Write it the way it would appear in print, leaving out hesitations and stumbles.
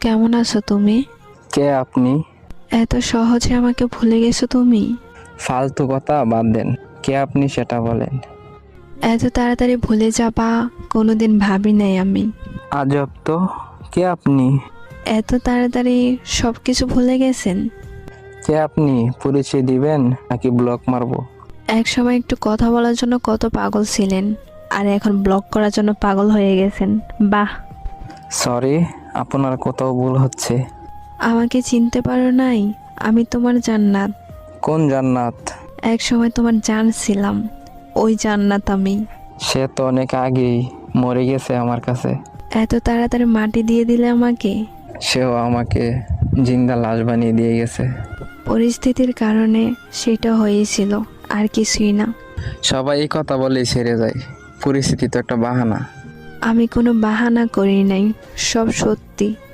কেমন আছো তুমি? কে আপনি? এত সহজে আমাকে ভুলে গেছো তুমি? ফালতু কথা বাদ দেন। কে আপনি সেটা বলেন। এত তাড়াতাড়ি ভুলে যাবা কোনোদিন ভাবি নাই আমি। আজব তো, কে আপনি? এত তাড়াতাড়ি সব কিছু ভুলে গেছেন? কে আপনি পরিচয় দিবেন নাকি ব্লক মারবো? এক সময় একটু কথা বলার জন্য কত পাগল ছিলেন, আর এখন ব্লক করার জন্য পাগল হয়ে গেছেন। বাহ! সরি, আপনার কোথাও ভুল হচ্ছে। আমাকে চিনতে পারো নাই? আমি তোমার জান্নাত। কোন জান্নাত? এক সময় তোমার জান ছিলাম, ওই জান্নাত আমি। সে তো অনেক আগেই মরে গেছে আমার কাছে। এত তাড়াতাড়ি মাটি দিয়ে দিলে আমাকে। সেও আমাকে জিন্দা লাশ বানিয়ে দিয়ে গেছে। পরিস্থিতির কারণে সেটা হয়েছিল, আর কিছুই না। সবাই এই কথা বলেই ছেড়ে যায়। পরিস্থিতি তো একটা বাহানা। আমি কোনো বাহানা করি নাই, সব সত্যি।